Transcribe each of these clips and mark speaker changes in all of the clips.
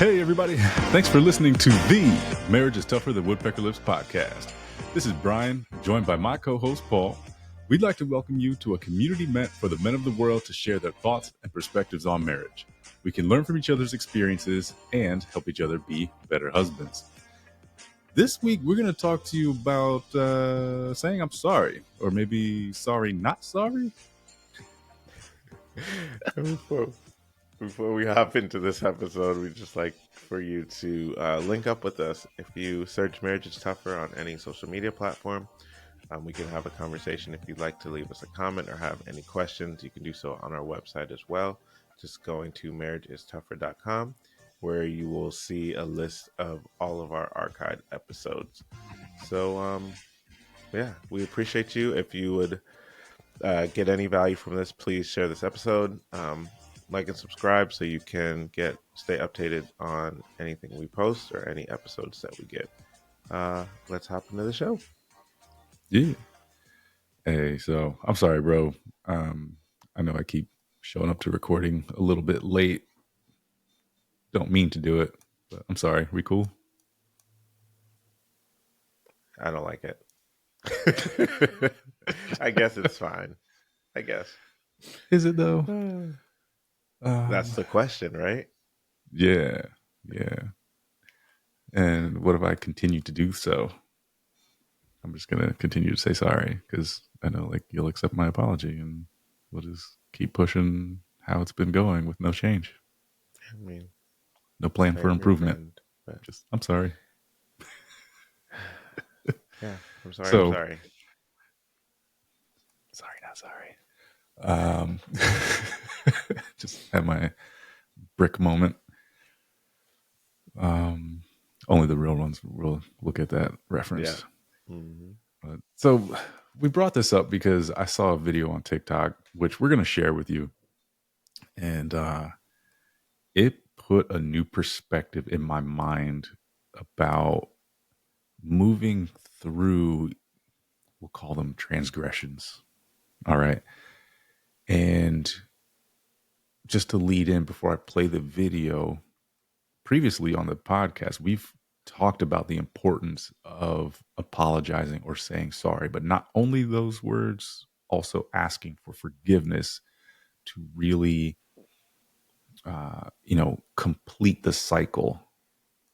Speaker 1: Hey, everybody. Thanks for listening to the Marriage is Tougher Than Woodpecker Lips podcast. This is Brian, joined by my co-host, Paul. We'd like to welcome you to a community meant for the men of the world to share their thoughts and perspectives on marriage. We can learn from each other's experiences and help each other be better husbands. This week, we're going to talk to you about saying I'm sorry, or maybe sorry, not sorry.
Speaker 2: Before we hop into this episode, we'd just like for you to link up with us. If you search Marriage is Tougher on any social media platform, we can have a conversation. If you'd like to leave us a comment or have any questions, you can do so on our website as well. Just going to marriageisttougher.com, where you will see a list of all of our archived episodes. So, yeah, we appreciate you. If you would get any value from this, please share this episode. Like and subscribe so you can stay updated on anything we post or any episodes that we get. Let's hop into the show.
Speaker 1: Yeah. Hey, so I'm sorry, bro. I know I keep showing up to recording a little bit late. Don't mean to do it, but I'm sorry. We cool?
Speaker 2: I don't like it. I guess it's fine. I guess.
Speaker 1: Is it though?
Speaker 2: That's the question, right?
Speaker 1: Yeah. And what if I continue to do so? I'm just going to continue to say sorry because I know like you'll accept my apology and we'll just keep pushing how it's been going with no change.
Speaker 2: I mean,
Speaker 1: no plan for improvement. Just, I'm sorry.
Speaker 2: Yeah, I'm sorry. I'm sorry.
Speaker 1: Sorry, not sorry. Just had my brick moment. Only the real ones will get that reference.
Speaker 2: Yeah. Mm-hmm.
Speaker 1: So we brought this up because I saw a video on TikTok, which we're going to share with you. And it put a new perspective in my mind about moving through, we'll call them transgressions. All right. And just to lead in before I play the video, previously on the podcast, we've talked about the importance of apologizing or saying sorry, but not only those words, also asking for forgiveness to really, complete the cycle,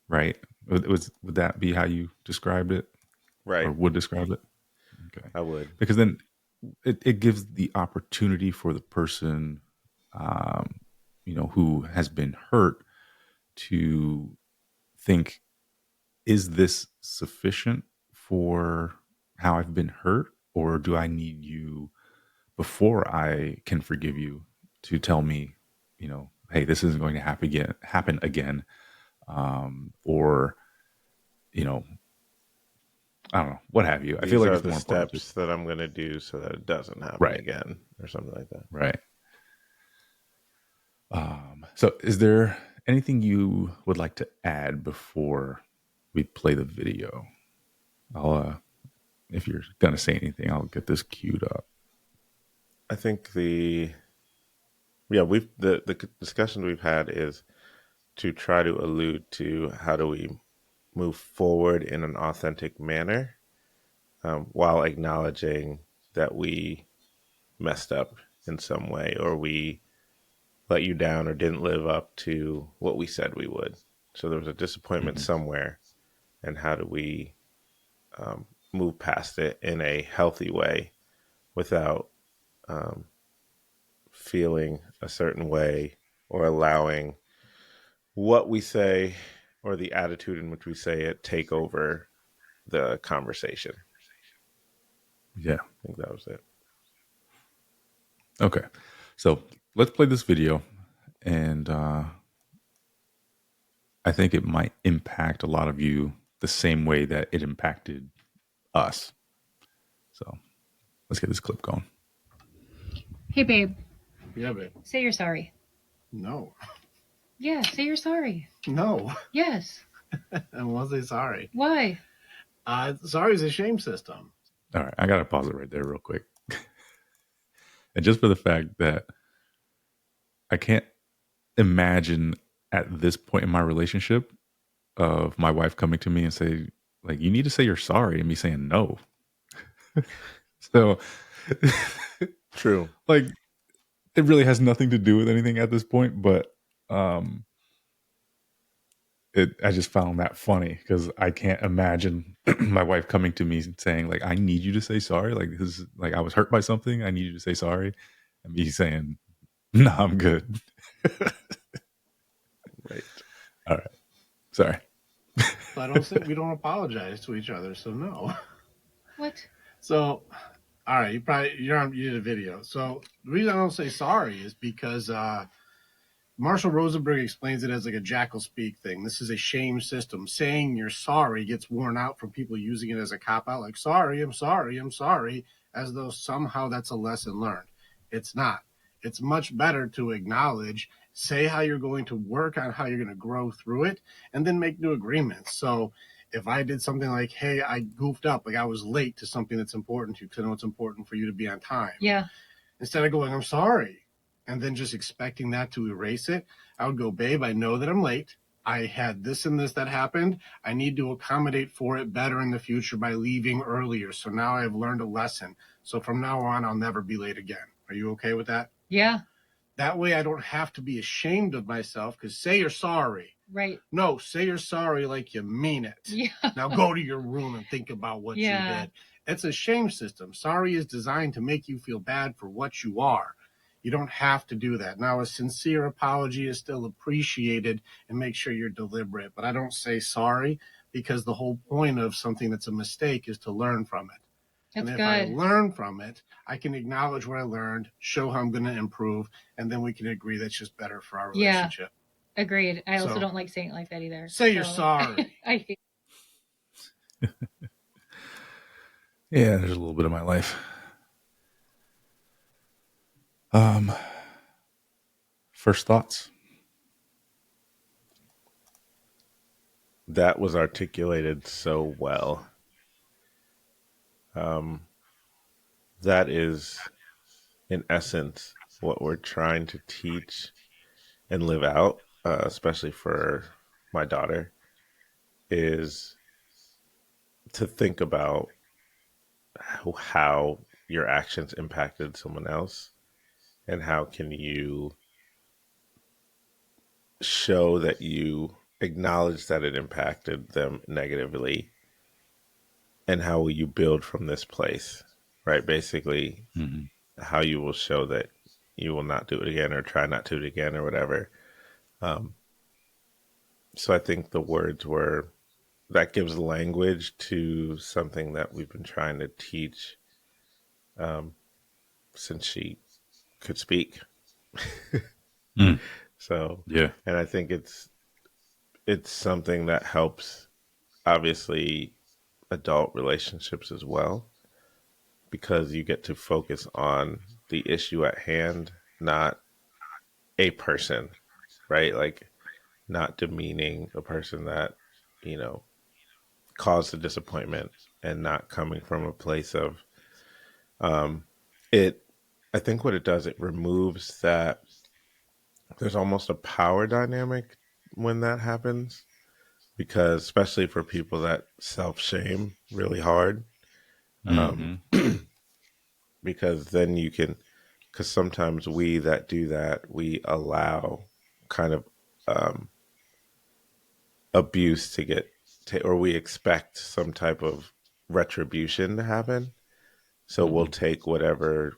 Speaker 1: right? Would that be how you described it?
Speaker 2: Right.
Speaker 1: Or would describe it? Okay.
Speaker 2: I would.
Speaker 1: Because then it gives the opportunity for the person, who has been hurt to think, is this sufficient for how I've been hurt? Or do I need you before I can forgive you to tell me, hey, this isn't going to happen again. Or, I don't know, what have you.
Speaker 2: These
Speaker 1: I feel like
Speaker 2: are
Speaker 1: it's
Speaker 2: the
Speaker 1: more
Speaker 2: steps that I'm going to do so that it doesn't happen again or something like that.
Speaker 1: Right. So is there anything you would like to add before we play the video? If you're going to say anything, I'll get this queued up.
Speaker 2: I think the discussion we've had is to try to allude to how do we move forward in an authentic manner, while acknowledging that we messed up in some way, or we let you down or didn't live up to what we said we would. So there was a disappointment somewhere, and how do we move past it in a healthy way without feeling a certain way or allowing what we say or the attitude in which we say it take over the conversation.
Speaker 1: Yeah.
Speaker 2: I think that was it.
Speaker 1: Okay. So let's play this video. And I think it might impact a lot of you the same way that it impacted us. So let's get this clip going.
Speaker 3: Hey, babe.
Speaker 4: Yeah, babe.
Speaker 3: Say you're sorry.
Speaker 4: No.
Speaker 3: Yeah, say you're sorry.
Speaker 4: No.
Speaker 3: Yes.
Speaker 4: I won't say sorry.
Speaker 3: Why?
Speaker 4: Sorry is a shame system.
Speaker 1: All right. I got to pause it right there real quick. And just for the fact that I can't imagine at this point in my relationship of my wife coming to me and say, like, you need to say you're sorry, and me saying no. So,
Speaker 2: True.
Speaker 1: like, it really has nothing to do with anything at this point, but um I just found that funny because I can't imagine my wife coming to me and saying, like, I need you to say sorry. Like, this is like, I was hurt by something. I need you to say sorry. And me saying, no, I'm good.
Speaker 2: Right.
Speaker 1: All right. Sorry.
Speaker 4: So I don't think we don't apologize to each other. So no.
Speaker 3: What?
Speaker 4: So, all right, you did a video. So the reason I don't say sorry is because Marshall Rosenberg explains it as like a jackal speak thing. This is a shame system. Saying you're sorry gets worn out from people using it as a cop out, like sorry, I'm sorry, I'm sorry, as though somehow that's a lesson learned. It's not. It's much better to acknowledge, say how you're going to work on how you're going to grow through it, and then make new agreements. So if I did something like, hey, I goofed up, like I was late to something that's important to you, because I know it's important for you to be on time.
Speaker 3: Yeah.
Speaker 4: Instead of going, I'm sorry, and then just expecting that to erase it, I would go, babe, I know that I'm late. I had this and this that happened. I need to accommodate for it better in the future by leaving earlier. So now I've learned a lesson. So from now on, I'll never be late again. Are you okay with that?
Speaker 3: Yeah.
Speaker 4: That way I don't have to be ashamed of myself, because say you're sorry.
Speaker 3: Right.
Speaker 4: No, say you're sorry like you mean it.
Speaker 3: Yeah.
Speaker 4: Now go to your room and think about what you did. It's a shame system. Sorry is designed to make you feel bad for what you are. You don't have to do that. Now, a sincere apology is still appreciated, and make sure you're deliberate. But I don't say sorry, because the whole point of something that's a mistake is to learn from it.
Speaker 3: That's
Speaker 4: and if
Speaker 3: good.
Speaker 4: I learn from it, I can acknowledge what I learned, show how I'm going to improve, and then we can agree that's just better for our relationship.
Speaker 3: Agreed. I also
Speaker 4: So,
Speaker 3: don't like saying it like that either.
Speaker 4: Say you're sorry.
Speaker 3: I hate.
Speaker 1: Yeah, there's a little bit of my life. First thoughts.
Speaker 2: That was articulated so well. That is, in essence, what we're trying to teach and live out, especially for my daughter, is to think about how your actions impacted someone else, and how can you show that you acknowledge that it impacted them negatively, and how will you build from this place, right? Basically, how you will show that you will not do it again, or try not to do it again, or whatever. So I think the words were, that gives language to something that we've been trying to teach since she could speak. So,
Speaker 1: Yeah.
Speaker 2: and I think it's something that helps, obviously, adult relationships as well, because you get to focus on the issue at hand, not a person, right? Like, not demeaning a person that, caused the disappointment, and not coming from a place of it. I think what it does, it removes that. There's almost a power dynamic when that happens, because especially for people that self-shame really hard, because then you can, because sometimes we that do that, we allow kind of abuse to get or we expect some type of retribution to happen. So we'll take whatever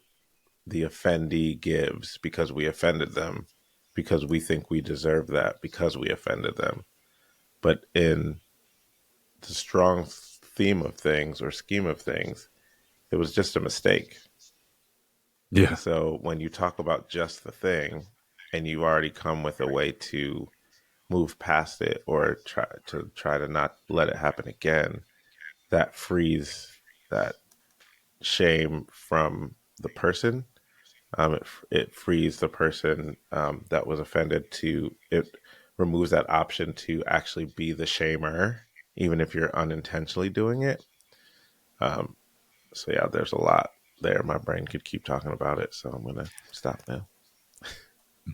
Speaker 2: the offendee gives because we offended them, because we think we deserve that because we offended them. But in the strong theme of things, or scheme of things, it was just a mistake.
Speaker 1: Yeah.
Speaker 2: So when you talk about just the thing, and you already come with a way to move past it, or try to not let it happen again, that frees that shame from the person. It frees the person that was offended to, it removes that option to actually be the shamer, even if you're unintentionally doing it. So yeah, there's a lot there. My brain could keep talking about it, so I'm going to stop now.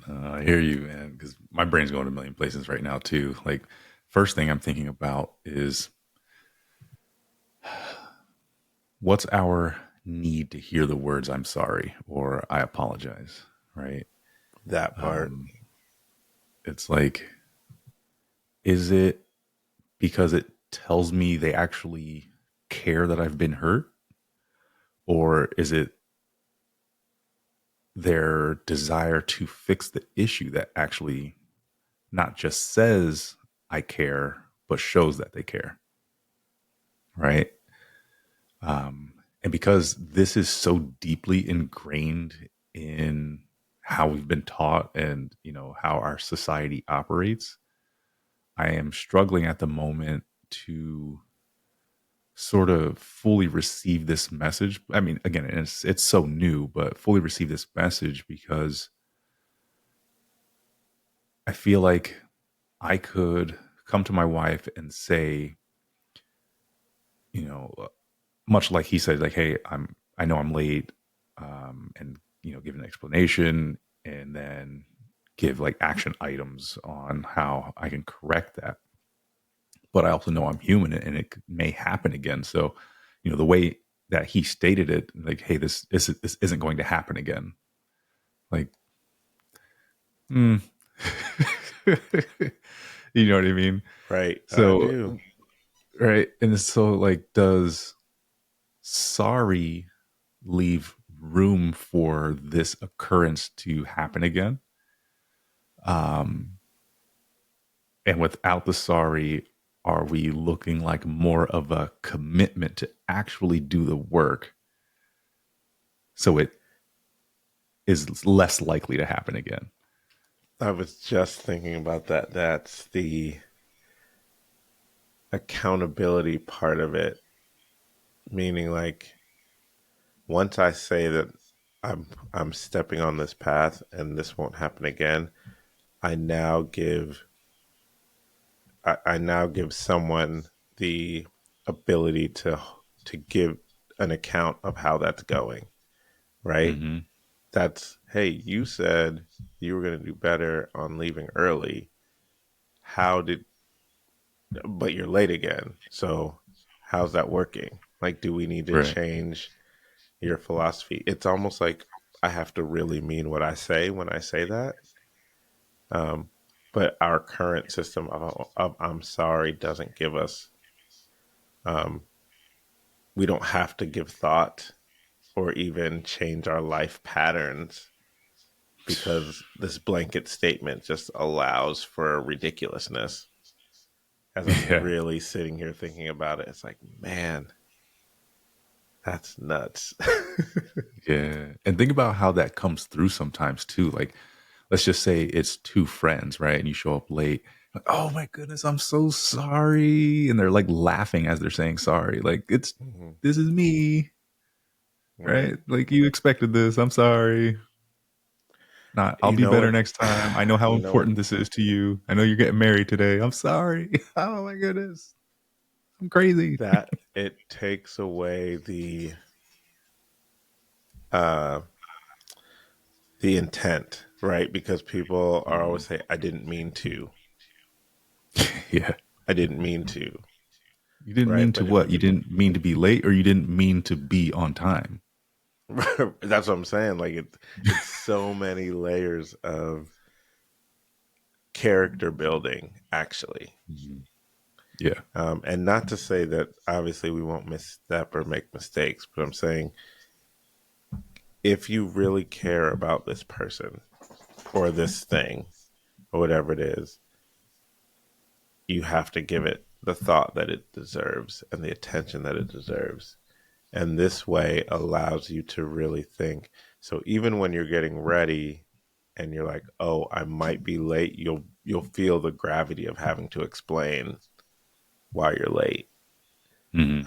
Speaker 1: I hear you, man, because my brain's going a million places right now too. Like, first thing I'm thinking about is what's our need to hear the words "I'm sorry" or "I apologize," right?
Speaker 2: That part.
Speaker 1: Um, it's like, is it because it tells me they actually care that I've been hurt, or is it their desire to fix the issue that actually not just says I care, but shows that they care, right? And because this is so deeply ingrained in how we've been taught and how our society operates, I am struggling at the moment to sort of fully receive this message. I mean, again, it's so new, but fully receive this message because I feel like I could come to my wife and say, you know, much like he said, like, "Hey, I know I'm late," and give an explanation, and then give like action items on how I can correct that. But I also know I'm human, and it may happen again. So, the way that he stated it, like, "Hey, this isn't going to happen again." Like, mm. You know what I mean?
Speaker 2: Right. I
Speaker 1: So,
Speaker 2: do.
Speaker 1: right, and so like, does sorry leave room for this occurrence to happen again? Um, and without the sorry, are we looking like more of a commitment to actually do the work so it is less likely to happen again?
Speaker 2: I was just thinking about that. That's the accountability part of it. Meaning, like, once I say that I'm stepping on this path and this won't happen again, I now give I now give someone the ability to give an account of how that's going, right?
Speaker 1: Mm-hmm.
Speaker 2: That's, hey, you said you were going to do better on leaving early. How did, but you're late again. So how's that working? Like, do we need to
Speaker 1: Right.
Speaker 2: change your philosophy? It's almost like I have to really mean what I say when I say that. Um, but our current system of I'm sorry doesn't give us, um, we don't have to give thought or even change our life patterns because this blanket statement just allows for ridiculousness. As I'm
Speaker 1: Yeah.
Speaker 2: really sitting here thinking about it, it's like, man, that's nuts.
Speaker 1: Yeah. And think about how that comes through sometimes too. Like, let's just say it's two friends, right? And you show up late. Like, "Oh my goodness, I'm so sorry." And they're like laughing as they're saying sorry. Like,
Speaker 2: Mhm.
Speaker 1: this is me,
Speaker 2: Right?
Speaker 1: right? Like, you expected this. I'm sorry. Not, I'll
Speaker 2: You
Speaker 1: be
Speaker 2: know
Speaker 1: better
Speaker 2: what?
Speaker 1: next time. I know how
Speaker 2: You know what?
Speaker 1: important this is to you. I know you're getting married today. I'm sorry. Oh my goodness. I'm crazy.
Speaker 2: That it takes away uh the intent, right? Because people are always say, I didn't mean to.
Speaker 1: Yeah.
Speaker 2: I didn't mean to.
Speaker 1: You didn't
Speaker 2: Right.
Speaker 1: mean to
Speaker 2: But
Speaker 1: what? You didn't mean to be late or you didn't mean to be on time?
Speaker 2: that's what I'm saying. Like it's so many layers of character building, actually.
Speaker 1: Mhm. Yeah.
Speaker 2: And not to say that obviously we won't misstep or make mistakes, but I'm saying if you really care about this person or this thing or whatever it is, you have to give it the thought that it deserves and the attention that it deserves. And this way allows you to really think. So even when you're getting ready and you're like, "Oh, I might be late," you'll feel the gravity of having to explain why you're late.
Speaker 1: Hmm.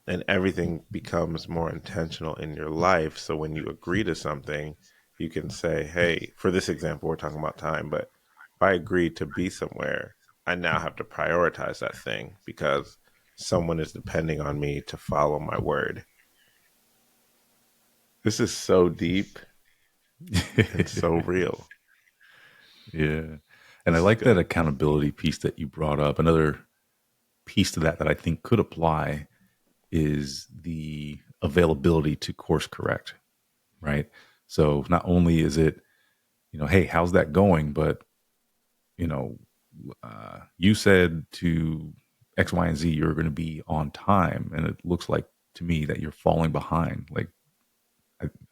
Speaker 2: And everything becomes more intentional in your life. So when you agree to something, you can say, "Hey," for this example, we're talking about time, but if I agree to be somewhere, I now have to prioritize that thing because someone is depending on me to follow my word. This is so deep and so real.
Speaker 1: Yeah. And I like that accountability piece that you brought up. Another piece to that I think could apply is the availability to course correct, right? So not only is it, hey, how's that going? But, you know, you said to X, Y, and Z, you're going to be on time. And it looks like to me that you're falling behind. Like,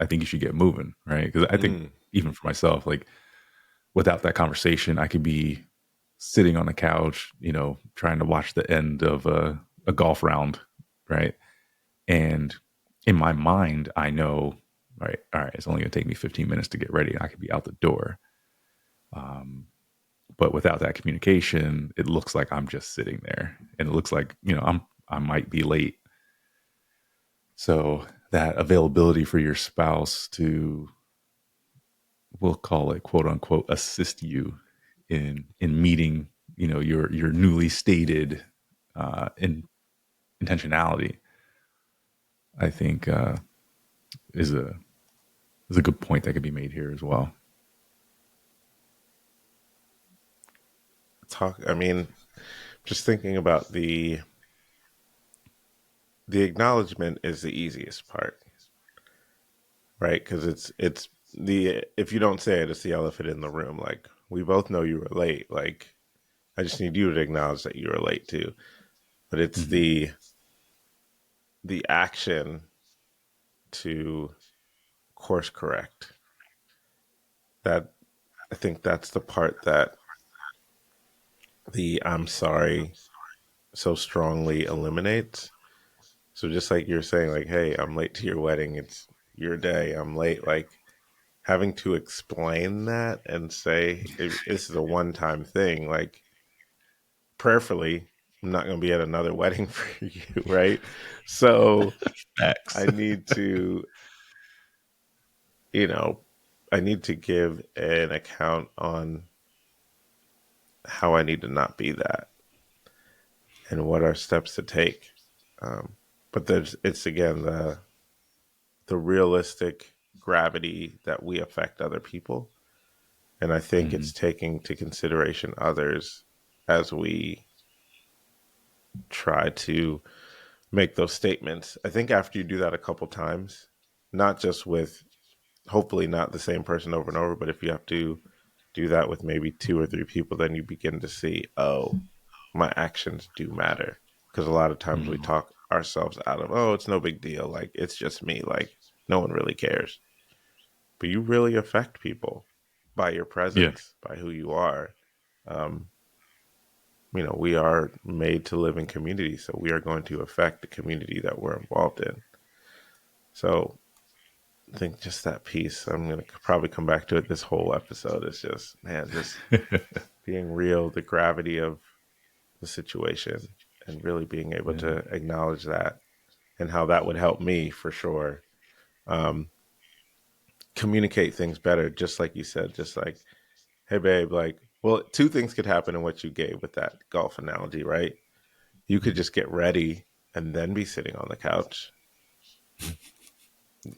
Speaker 1: I think you should get moving, right? Because I think
Speaker 2: Mm.
Speaker 1: even for myself, like without that conversation, I could be sitting on the couch, trying to watch the end of a golf round, right? And in my mind, I know, all right, it's only going to take me 15 minutes to get ready. And I could be out the door. But without that communication, it looks like I'm just sitting there, and it looks like I might be late. So that availability for your spouse to, we'll call it quote unquote, assist you in meeting, your newly stated in intentionality, I think is a good point that could be made here as well.
Speaker 2: I mean, just thinking about the acknowledgement is the easiest part, right? Because it's the if you don't say it, it's the elephant in the room. Like, we both know you were late. Like, I just need you to acknowledge that you were late too. But it's
Speaker 1: Mm-hmm.
Speaker 2: the action to course correct. That, I think that's the part that the "I'm sorry" so strongly eliminates. So just like you're saying, like, hey, I'm late to your wedding. It's your day. I'm late. Like, having to explain that and say this is a one-time thing. Like, prayerfully, I'm not going to be at another wedding for you, right? So
Speaker 1: Facts.
Speaker 2: I need to, you know, I need to give an account on how I need to not be that and what are steps to take. But it's again the realistic gravity that we affect other people, and I think
Speaker 1: Mm-hmm.
Speaker 2: it's taking to consideration others as we try to make those statements. I think after you do that a couple times, not just with, hopefully not the same person over and over, but if you have to do that with maybe 2 or 3 people, then you begin to see, oh, my actions do matter. Because a lot of times we
Speaker 1: Mm-hmm.
Speaker 2: talk ourselves out of, oh, it's no big deal. Like, it's just me. Like, no one really cares. But you really affect people by your
Speaker 1: Yeah.
Speaker 2: presence, by who you are. Um, we are made to live in community, so we are going to affect the community that we're involved in. So I think just that piece, I'm going to probably come back to it this whole episode. It's just, man, just being real, the gravity of the situation, and really being able
Speaker 1: Yeah.
Speaker 2: to acknowledge that and how that would help me for sure. Um, Communicate things better, just like you said, just like, hey, babe, like, well, two things could happen in what you gave with that golf analogy, right? You could just get ready and then be sitting on the couch,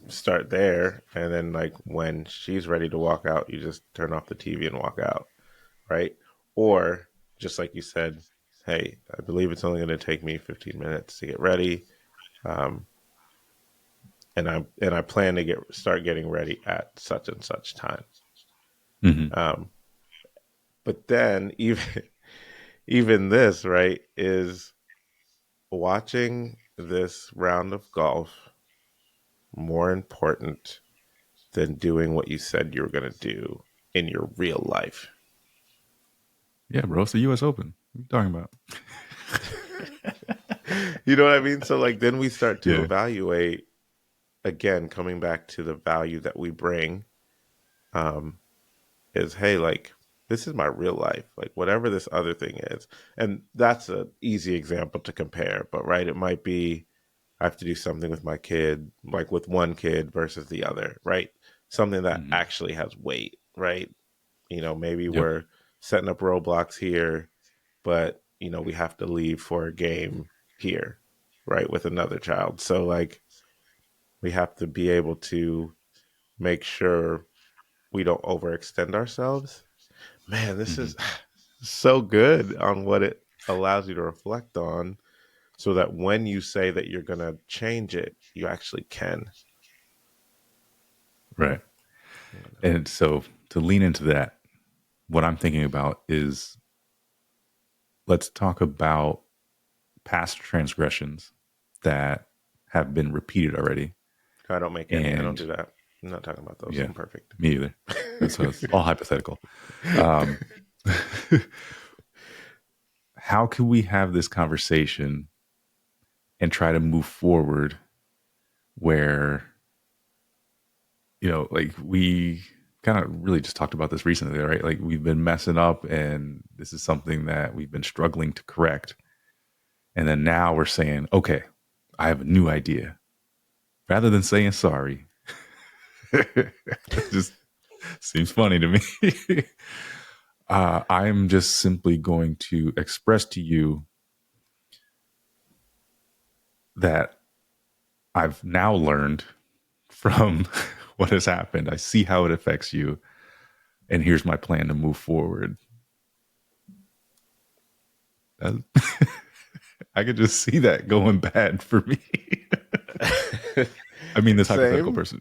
Speaker 2: start there, and then like when she's ready to walk out, you just turn off the TV and walk out, right? Or just like you said, hey, I believe it's only going to take me 15 minutes to get ready, um, and I plan to start getting ready at such and such time.
Speaker 1: Mm-hmm.
Speaker 2: Um, but then even this, right, is watching this round of golf more important than doing what you said you were going to do in your real life.
Speaker 1: Yeah, bro. It's the U.S. Open. What are you talking about?
Speaker 2: You know what I mean? So like then we start to
Speaker 1: Yeah.
Speaker 2: evaluate, again, coming back to the value that we bring, um, is, hey, like, this is my real life, like whatever this other thing is. And that's an easy example to compare, but right, it might be I have to do something with my kid, like with one kid versus the other, right? Something that
Speaker 1: Mm-hmm.
Speaker 2: actually has weight, right? Maybe
Speaker 1: Yep.
Speaker 2: we're setting up roadblocks here, but we have to leave for a game here, right, with another child. So like we have to be able to make sure we don't overextend ourselves, Man, this
Speaker 1: Mhm.
Speaker 2: is so good on what it allows you to reflect on so that when you say that you're going to change it, you actually can.
Speaker 1: Right. And so to lean into that, what I'm thinking about is let's talk about past transgressions that have been repeated already.
Speaker 2: I don't make any. I don't
Speaker 1: And
Speaker 2: do that. I'm not talking about those.
Speaker 1: yeah,
Speaker 2: I'm perfect.
Speaker 1: me either. So it's all hypothetical. Um, how can we have this conversation and try to move forward where, like we kind of really just talked about this recently, right? Like we've been messing up and this is something that we've been struggling to correct. And then now we're saying, okay, I have a new idea. Rather than saying sorry, it just seems funny to me. I'm just simply going to express to you that I've now learned from what has happened. I see how it affects you. And here's my plan to move forward. That- I could just see that going bad for me. I mean, this hypothetical
Speaker 2: Same.
Speaker 1: person.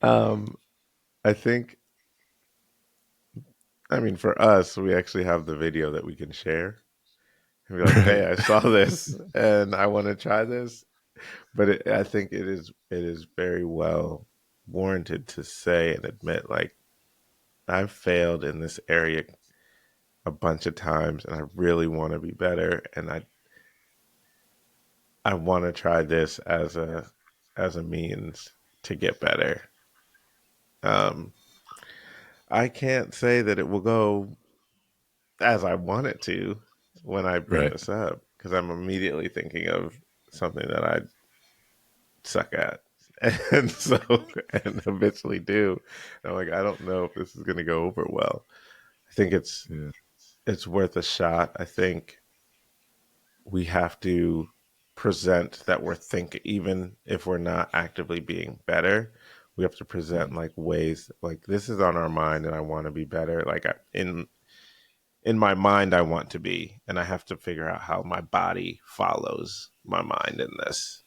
Speaker 2: um, I think, I mean, for us, we actually have the video that we can share. And be like, hey, I saw this and I want to try this. But I think it is very well warranted to say and admit, like, I've failed in this area a bunch of times and I really want to be better. And I want to try this as a means to get better. Um, I can't say that it will go as I want it to when I bring
Speaker 1: Right.
Speaker 2: this up because I'm immediately thinking of something that I suck at. And so, and eventually do. And I'm like, I don't know if this is going to go over well. I think
Speaker 1: Yeah.
Speaker 2: it's worth a shot. I think we have to present that we're thinking, even if we're not actively being better, we have to present like ways like this is on our mind and I want to be better. Like in my mind, I want to be, and I have to figure out how my body follows my mind in this.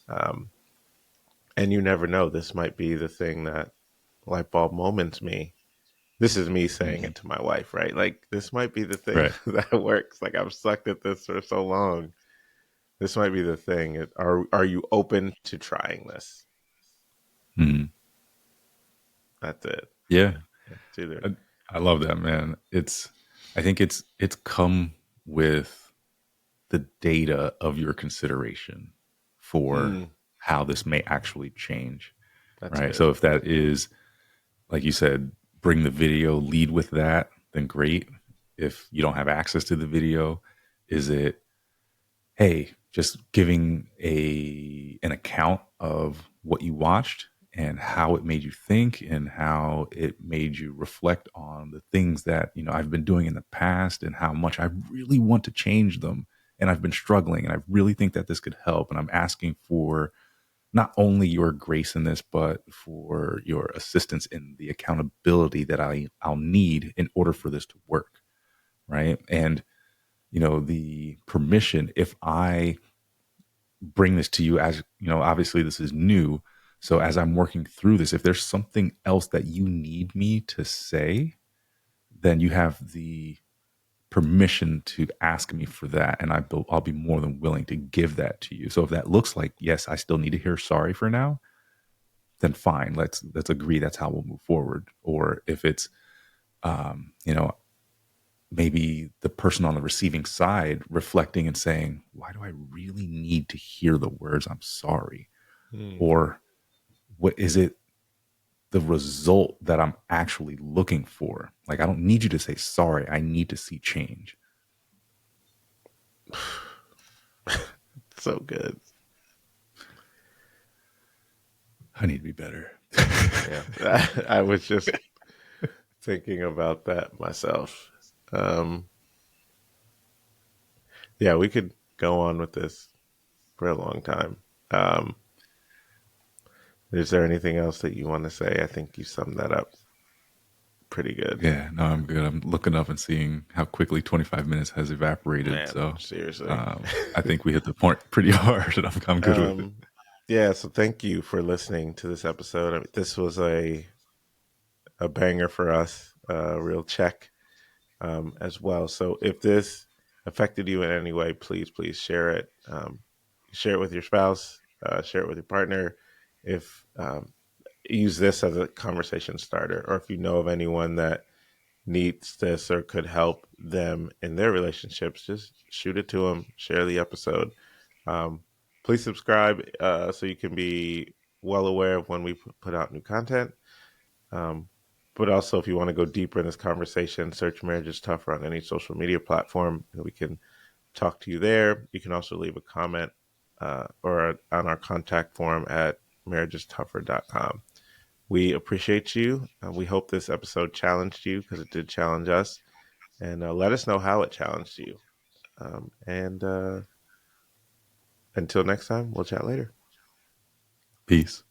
Speaker 2: Um, and you never know. This might be the thing that light bulb moments me. This is me saying
Speaker 1: Mhm.
Speaker 2: it to my wife, right? Like, this might be the thing
Speaker 1: Right.
Speaker 2: that works. Like, I've sucked at this for so long. This might be the thing. Are you open to trying this?
Speaker 1: Mhm.
Speaker 2: That's it.
Speaker 1: Yeah.
Speaker 2: It's either.
Speaker 1: I love that, man. I think it's come with the data of your consideration for
Speaker 2: Mm,
Speaker 1: how this may actually change.
Speaker 2: that's
Speaker 1: Right.
Speaker 2: good.
Speaker 1: So if that is, like you said, bring the video, lead with that, then great. If you don't have access to the video, is it, hey, just giving an account of what you watched and how it made you think and how it made you reflect on the things that, I've been doing in the past and how much I really want to change them and I've been struggling and I really think that this could help and I'm asking for not only your grace in this, but for your assistance in the accountability that I'll need in order for this to work. Right. And, the permission, if I bring this to you as, obviously this is new. So as I'm working through this, if there's something else that you need me to say, then you have the permission to ask me for that. And I'll be more than willing to give that to you. So if that looks like, yes, I still need to hear sorry for now, then fine. Let's agree that's how we'll move forward. Or if it's, you know, maybe the person on the receiving side reflecting and saying, why do I really need to hear the words I'm sorry?
Speaker 2: Mm.
Speaker 1: Or what is it the result that I'm actually looking for? Like, I don't need you to say sorry. I need to see change.
Speaker 2: So good.
Speaker 1: I need to be better.
Speaker 2: Yeah. I was just thinking about that myself. Um, yeah, we could go on with this for a long time. Um, is there anything else that you want to say? I think you summed that up. pretty good.
Speaker 1: Yeah, no, I'm good. I'm looking up and seeing how quickly 25 minutes has evaporated.
Speaker 2: Man,
Speaker 1: So
Speaker 2: seriously.
Speaker 1: I think we hit the point pretty hard, and I'm good with it.
Speaker 2: Yeah, so thank you for listening to this episode. I mean, this was a banger for us, a real check as well. So if this affected you in any way, please share it. Share it with your spouse. Share it with your partner. If use this as a conversation starter, or if you know of anyone that needs this or could help them in their relationships, just shoot it to them. Share the episode. Please subscribe so you can be well aware of when we put out new content. But also, if you want to go deeper in this conversation, search Marriage is Tougher on any social media platform, and we can talk to you there. You can also leave a comment or on our contact form at marriageistougher.com. We appreciate you. We hope this episode challenged you, because it did challenge us. And let us know how it challenged you. And until next time, we'll chat later.
Speaker 1: Peace.